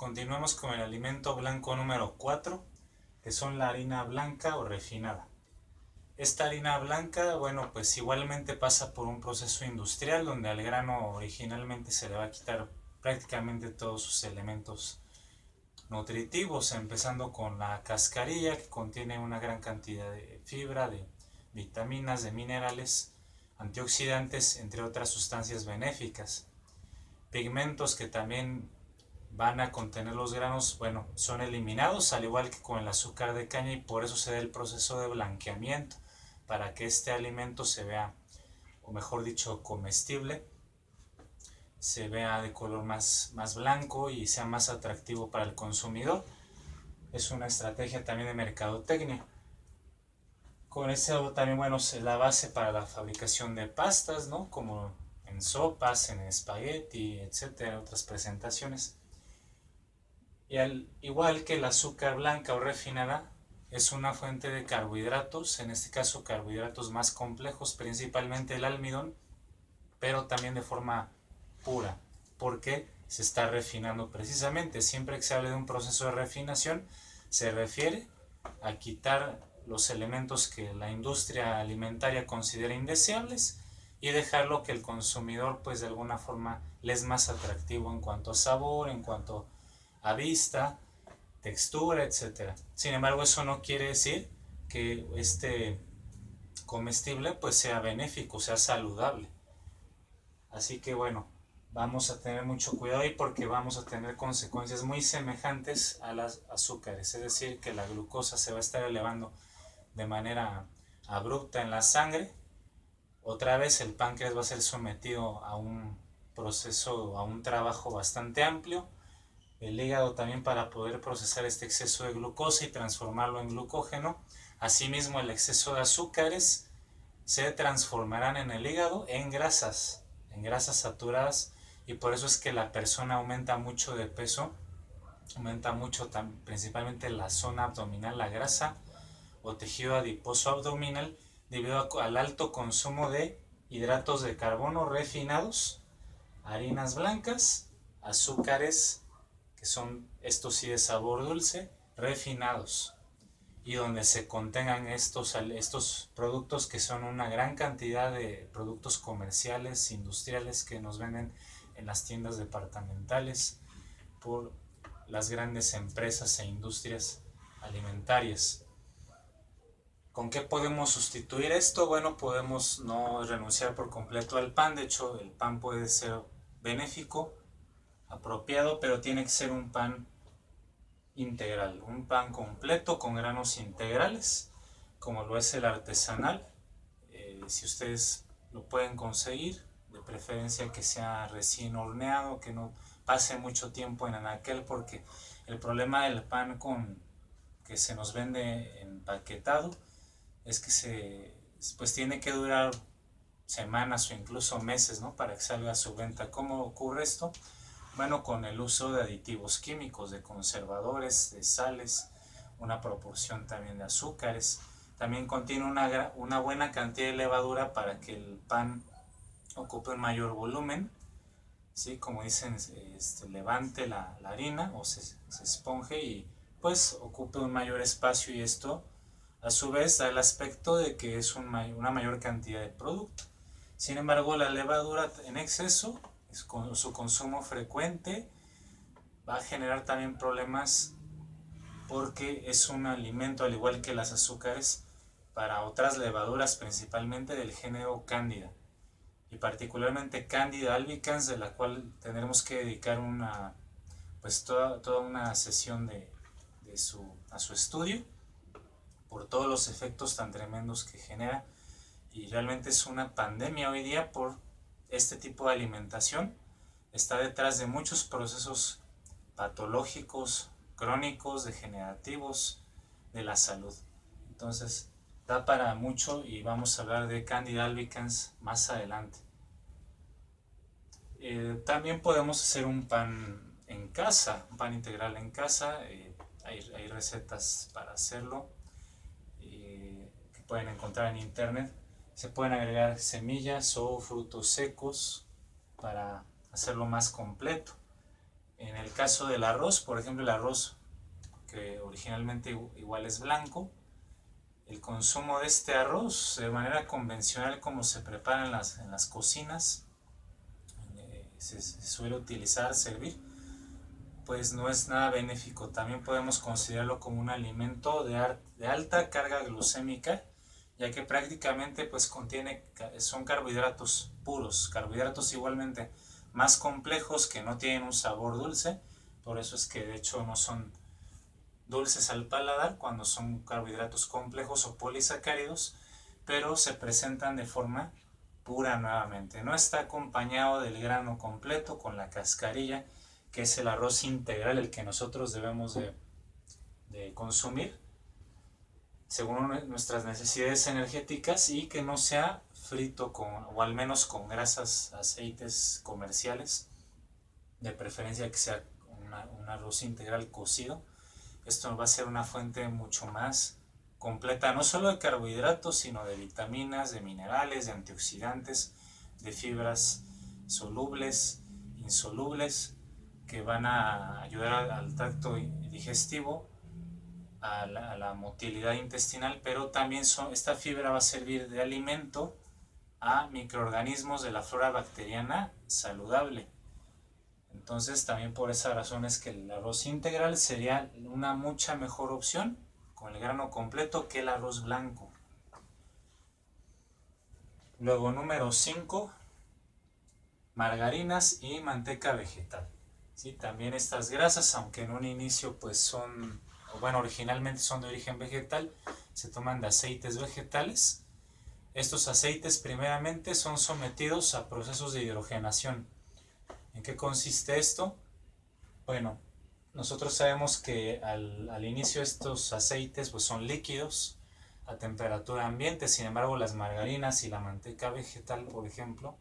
Continuamos con el alimento blanco número 4, que son la harina blanca o refinada. Esta harina blanca, bueno, pues igualmente pasa por un proceso industrial donde al grano originalmente se le va a quitar prácticamente todos sus elementos nutritivos, empezando con la cascarilla, que contiene una gran cantidad de fibra, de vitaminas, de minerales, antioxidantes, entre otras sustancias benéficas. Pigmentos que también van a contener los granos, bueno, son eliminados, al igual que con el azúcar de caña, y por eso se da el proceso de blanqueamiento, para que este alimento se vea, o mejor dicho, comestible, se vea de color más blanco y sea más atractivo para el consumidor. Es una estrategia también de mercadotecnia. Con eso también, bueno, es la base para la fabricación de pastas, ¿no? Como en sopas, en espagueti, etcétera, otras presentaciones. Y al igual que el azúcar blanca o refinada, es una fuente de carbohidratos, en este caso carbohidratos más complejos, principalmente el almidón, pero también de forma pura, porque se está refinando precisamente. Siempre que se hable de un proceso de refinación, se refiere a quitar los elementos que la industria alimentaria considera indeseables y dejarlo que el consumidor, pues de alguna forma, le es más atractivo en cuanto a sabor, en cuanto a vista, textura, etcétera. Sin embargo, eso no quiere decir que este comestible pues sea benéfico, sea saludable. Así que bueno, vamos a tener mucho cuidado ahí porque vamos a tener consecuencias muy semejantes a las azúcares. Es decir, que la glucosa se va a estar elevando de manera abrupta en la sangre. Otra vez el páncreas va a ser sometido a un proceso, a un trabajo bastante amplio. El hígado también para poder procesar este exceso de glucosa y transformarlo en glucógeno. Asimismo, el exceso de azúcares se transformarán en el hígado en grasas saturadas, y por eso es que la persona aumenta mucho de peso, aumenta mucho principalmente la zona abdominal, la grasa o tejido adiposo abdominal, debido al alto consumo de hidratos de carbono refinados, harinas blancas, azúcares, que son estos sí de sabor dulce, refinados, y donde se contengan estos productos, que son una gran cantidad de productos comerciales, industriales, que nos venden en las tiendas departamentales por las grandes empresas e industrias alimentarias. ¿Con qué podemos sustituir esto? Bueno, podemos no renunciar por completo al pan. De hecho, el pan puede ser benéfico, apropiado, pero tiene que ser un pan integral, un pan completo con granos integrales, como lo es el artesanal. Si ustedes lo pueden conseguir, de preferencia que sea recién horneado, que no pase mucho tiempo en anaquel, porque el problema del pan que se nos vende empaquetado es que pues tiene que durar semanas o incluso meses, ¿no? Para que salga a su venta. ¿Cómo ocurre esto? Bueno, con el uso de aditivos químicos, de conservadores, de sales, una proporción también de azúcares. También contiene una buena cantidad de levadura para que el pan ocupe un mayor volumen, ¿sí? Como dicen, levante la harina o se esponje y pues ocupe un mayor espacio, y esto a su vez da el aspecto de que es una mayor cantidad de producto. Sin embargo, la levadura en exceso, con su consumo frecuente, va a generar también problemas, porque es un alimento, al igual que las azúcares, para otras levaduras, principalmente del género Cándida, y particularmente Candida albicans, de la cual tendremos que dedicar pues toda una sesión a su estudio, por todos los efectos tan tremendos que genera. Y realmente es una pandemia hoy día por este tipo de alimentación. Está detrás de muchos procesos patológicos, crónicos, degenerativos de la salud. Entonces, da para mucho, y vamos a hablar de Candida albicans más adelante. También podemos hacer un pan en casa, un pan integral en casa. Hay recetas para hacerlo, que pueden encontrar en internet. Se pueden agregar semillas o frutos secos para hacerlo más completo. En el caso del arroz, por ejemplo, el arroz que originalmente igual es blanco, el consumo de este arroz de manera convencional como se prepara en las cocinas, se suele utilizar, servir, pues no es nada benéfico. También podemos considerarlo como un alimento de alta carga glucémica, ya que prácticamente pues son carbohidratos puros, carbohidratos igualmente más complejos que no tienen un sabor dulce, por eso es que de hecho no son dulces al paladar cuando son carbohidratos complejos o polisacáridos, pero se presentan de forma pura nuevamente. No está acompañado del grano completo con la cascarilla, que es el arroz integral, el que nosotros debemos de consumir según nuestras necesidades energéticas, y que no sea frito o al menos con grasas, aceites comerciales, de preferencia que sea un arroz integral cocido. Esto va a ser una fuente mucho más completa, no solo de carbohidratos, sino de vitaminas, de minerales, de antioxidantes, de fibras solubles, insolubles, que van a ayudar al tracto digestivo, a la motilidad intestinal, pero también esta fibra va a servir de alimento a microorganismos de la flora bacteriana saludable. Entonces también por esa razón es que el arroz integral sería una mucha mejor opción con el grano completo que el arroz blanco. Luego número 5, margarinas y manteca vegetal. ¿Sí? También estas grasas, aunque en un inicio pues originalmente son de origen vegetal, se toman de aceites vegetales. Estos aceites primeramente son sometidos a procesos de hidrogenación. ¿En qué consiste esto? Bueno, nosotros sabemos que al inicio estos aceites pues son líquidos a temperatura ambiente. Sin embargo, las margarinas y la manteca vegetal, por ejemplo,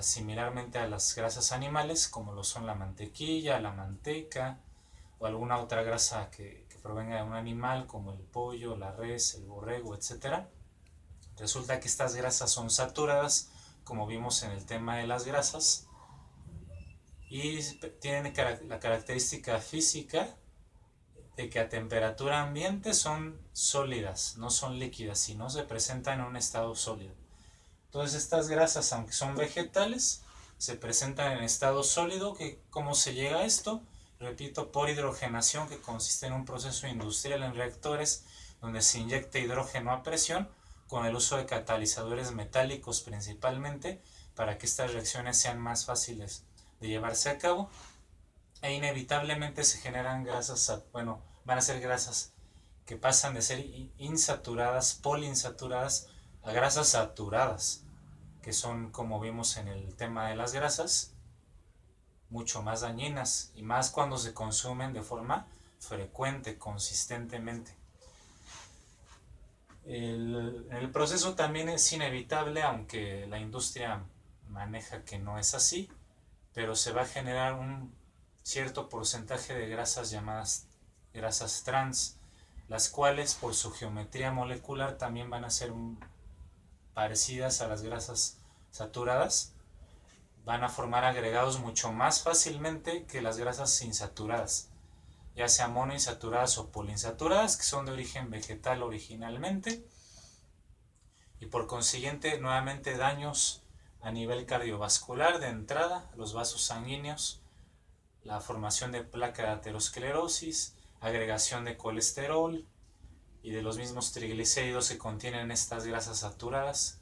similarmente a las grasas animales, como lo son la mantequilla, la manteca o alguna otra grasa que provenga de un animal, como el pollo, la res, el borrego, etc. Resulta que estas grasas son saturadas, como vimos en el tema de las grasas, y tienen la característica física de que a temperatura ambiente son sólidas, no son líquidas, sino se presentan en un estado sólido. Entonces estas grasas, aunque son vegetales, se presentan en estado sólido. ¿Cómo se llega a esto? Repito, por hidrogenación, que consiste en un proceso industrial en reactores donde se inyecta hidrógeno a presión con el uso de catalizadores metálicos principalmente, para que estas reacciones sean más fáciles de llevarse a cabo, e inevitablemente se generan grasas, van a ser grasas que pasan de ser insaturadas, poliinsaturadas, a grasas saturadas, que son, como vimos en el tema de las grasas, mucho más dañinas, y más cuando se consumen de forma frecuente, consistentemente. El proceso también es inevitable, aunque la industria maneja que no es así, pero se va a generar un cierto porcentaje de grasas llamadas grasas trans, las cuales por su geometría molecular también van a ser parecidas a las grasas saturadas, van a formar agregados mucho más fácilmente que las grasas insaturadas, ya sea monoinsaturadas o poliinsaturadas, que son de origen vegetal originalmente, y por consiguiente nuevamente daños a nivel cardiovascular de entrada, los vasos sanguíneos, la formación de placa de aterosclerosis, agregación de colesterol y de los mismos triglicéridos que contienen estas grasas saturadas.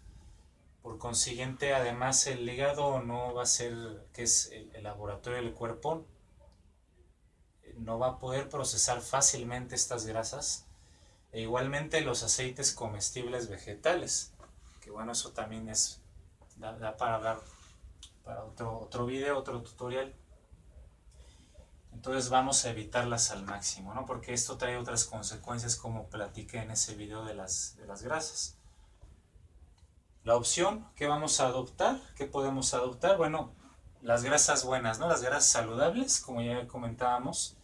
Por consiguiente, además, el hígado no va a ser, que es el laboratorio del cuerpo, no va a poder procesar fácilmente estas grasas, e igualmente los aceites comestibles vegetales, que bueno, eso también da para hablar para otro video, otro tutorial. Entonces vamos a evitarlas al máximo, ¿no? Porque esto trae otras consecuencias, como platiqué en ese video de las grasas. La opción que vamos a adoptar, ¿qué podemos adoptar? Bueno, las grasas buenas, ¿no? Las grasas saludables, como ya comentábamos.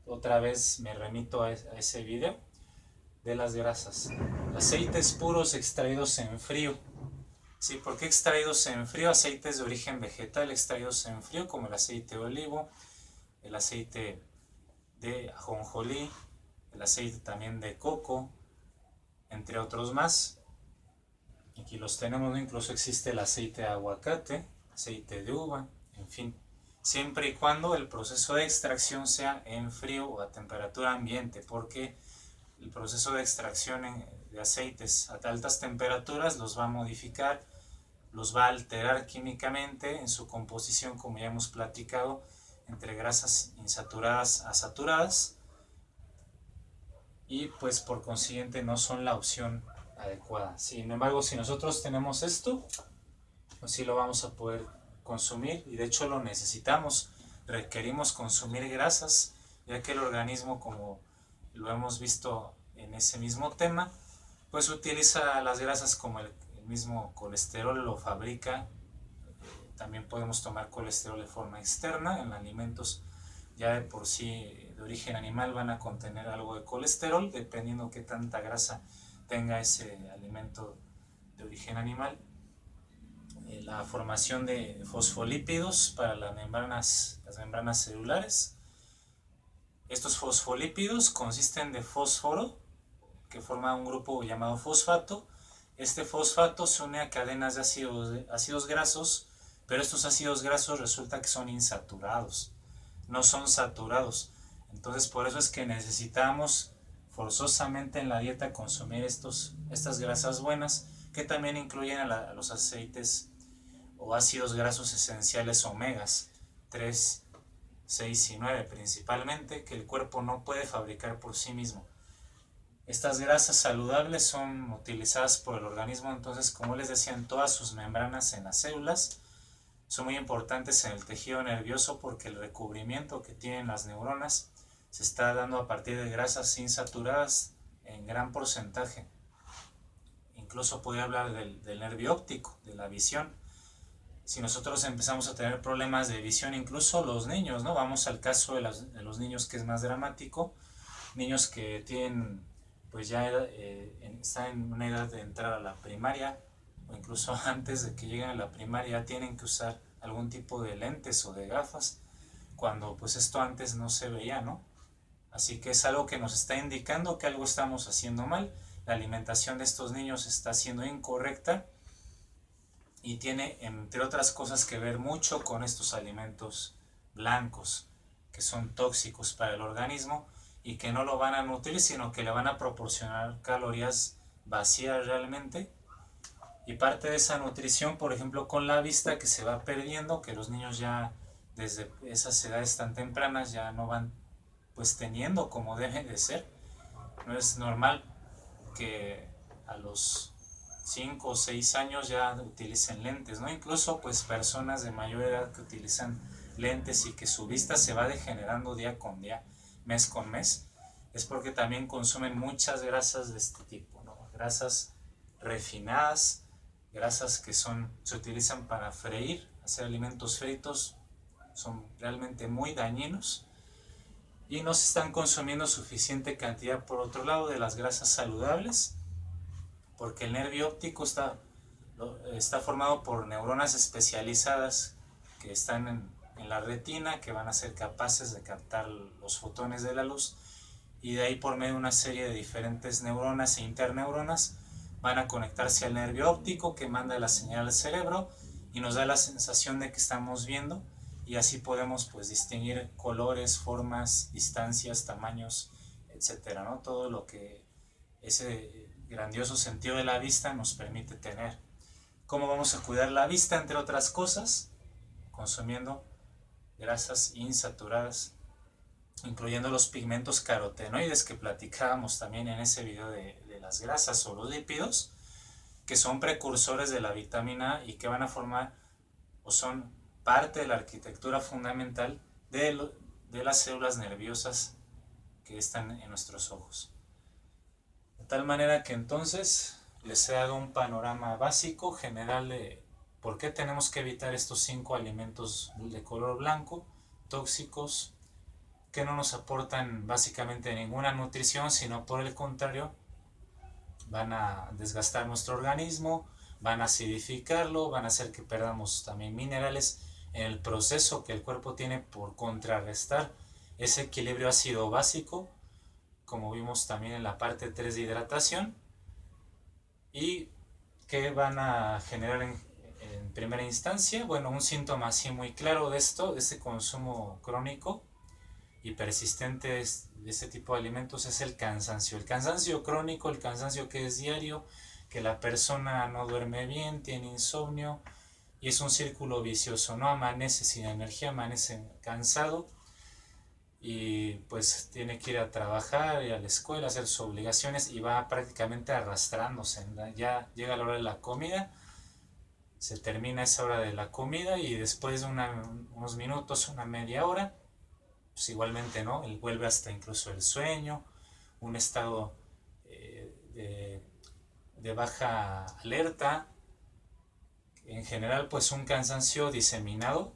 Otra vez me remito a ese video de las grasas. Aceites puros extraídos en frío. Sí, porque extraídos en frío, aceites de origen vegetal extraídos en frío, como el aceite de olivo, el aceite de ajonjolí, el aceite también de coco, entre otros más. Aquí los tenemos, ¿no? Incluso existe el aceite de aguacate, aceite de uva, en fin. Siempre y cuando el proceso de extracción sea en frío o a temperatura ambiente, porque el proceso de extracción de aceites a altas temperaturas los va a modificar, los va a alterar químicamente en su composición, como ya hemos platicado, entre grasas insaturadas a saturadas, y pues por consiguiente no son la opción adecuada. Sin embargo, si nosotros tenemos esto, pues sí lo vamos a poder consumir, y de hecho lo necesitamos. Requerimos consumir grasas, ya que el organismo, como lo hemos visto en ese mismo tema, pues utiliza las grasas como el mismo colesterol lo fabrica. También podemos tomar colesterol de forma externa en alimentos ya de por sí de origen animal, van a contener algo de colesterol, dependiendo qué tanta grasa tenga ese alimento de origen animal. La formación de fosfolípidos para las membranas celulares. Estos fosfolípidos consisten de fósforo, que forma un grupo llamado fosfato. Este fosfato se une a cadenas de ácidos grasos, pero estos ácidos grasos resulta que son insaturados, no son saturados. Entonces por eso es que necesitamos forzosamente en la dieta consumir estas grasas buenas, que también incluyen a los aceites o ácidos grasos esenciales omegas 3, 6 y 9 principalmente, que el cuerpo no puede fabricar por sí mismo. Estas grasas saludables son utilizadas por el organismo, entonces, como les decía, en todas sus membranas en las células. Son muy importantes en el tejido nervioso porque el recubrimiento que tienen las neuronas se está dando a partir de grasas insaturadas en gran porcentaje. Incluso puede hablar del nervio óptico, de la visión. Si nosotros empezamos a tener problemas de visión, incluso los niños, ¿no? Vamos al caso de los niños, que es más dramático. Niños que tienen, pues ya están en una edad de entrar a la primaria, o incluso antes de que lleguen a la primaria, ya tienen que usar algún tipo de lentes o de gafas, cuando pues esto antes no se veía, ¿no? Así que es algo que nos está indicando que algo estamos haciendo mal. La alimentación de estos niños está siendo incorrecta y tiene, entre otras cosas, que ver mucho con estos alimentos blancos, que son tóxicos para el organismo y que no lo van a nutrir, sino que le van a proporcionar calorías vacías realmente. Y parte de esa nutrición, por ejemplo, con la vista, que se va perdiendo, que los niños ya desde esas edades tan tempranas ya no van pues teniendo como debe de ser. No es normal que a los 5 o 6 años ya utilicen lentes, ¿no? Incluso pues personas de mayor edad que utilizan lentes y que su vista se va degenerando día con día, mes con mes, es porque también consumen muchas grasas de este tipo, ¿no? Grasas refinadas, grasas que se utilizan para freír, hacer alimentos fritos, son realmente muy dañinos, y no se están consumiendo suficiente cantidad, por otro lado, de las grasas saludables, porque el nervio óptico está formado por neuronas especializadas que están en la retina, que van a ser capaces de captar los fotones de la luz, y de ahí, por medio de una serie de diferentes neuronas e interneuronas, van a conectarse al nervio óptico, que manda la señal al cerebro y nos da la sensación de que estamos viendo, y así podemos pues distinguir colores, formas, distancias, tamaños, etcétera, ¿no? Todo lo que ese grandioso sentido de la vista nos permite tener. ¿Cómo vamos a cuidar la vista? Entre otras cosas, consumiendo grasas insaturadas, incluyendo los pigmentos carotenoides que platicábamos también en ese video de las grasas o los lípidos, que son precursores de la vitamina A y que van a formar o son parte de la arquitectura fundamental de las células nerviosas que están en nuestros ojos. De tal manera que entonces les he dado un panorama básico, general, de por qué tenemos que evitar estos 5 alimentos de color blanco, tóxicos, que no nos aportan básicamente ninguna nutrición, sino por el contrario, van a desgastar nuestro organismo, van a acidificarlo, van a hacer que perdamos también minerales en el proceso que el cuerpo tiene por contrarrestar ese equilibrio ácido básico, como vimos también en la parte 3 de hidratación, y que van a generar en primera instancia, bueno, un síntoma así muy claro de esto, de este consumo crónico y persistente de este tipo de alimentos, es el cansancio crónico, el cansancio que es diario, que la persona no duerme bien, tiene insomnio, y es un círculo vicioso, no amanece sin energía, amanece cansado, y pues tiene que ir a trabajar, ir a la escuela, hacer sus obligaciones, y va prácticamente arrastrándose. Ya llega la hora de la comida, se termina esa hora de la comida, y después de unos minutos, una media hora, pues igualmente, ¿no? Él vuelve hasta incluso el sueño, un estado de baja alerta, en general pues un cansancio diseminado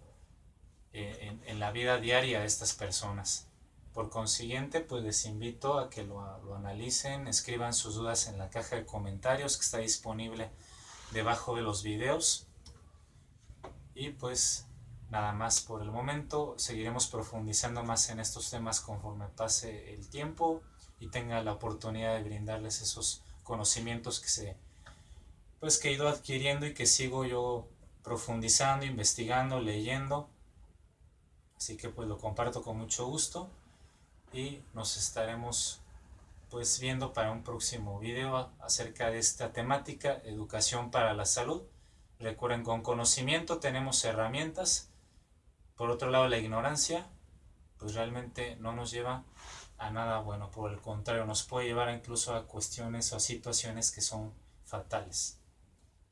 en la vida diaria de estas personas. Por consiguiente, pues les invito a que lo analicen, escriban sus dudas en la caja de comentarios que está disponible debajo de los videos. Y pues nada más por el momento, seguiremos profundizando más en estos temas conforme pase el tiempo y tenga la oportunidad de brindarles esos conocimientos que he ido adquiriendo y que sigo yo profundizando, investigando, leyendo. Así que pues lo comparto con mucho gusto, y nos estaremos pues viendo para un próximo video acerca de esta temática, educación para la salud. Recuerden, con conocimiento tenemos herramientas. Por otro lado, la ignorancia pues realmente no nos lleva a nada bueno, por el contrario, nos puede llevar incluso a cuestiones o a situaciones que son fatales.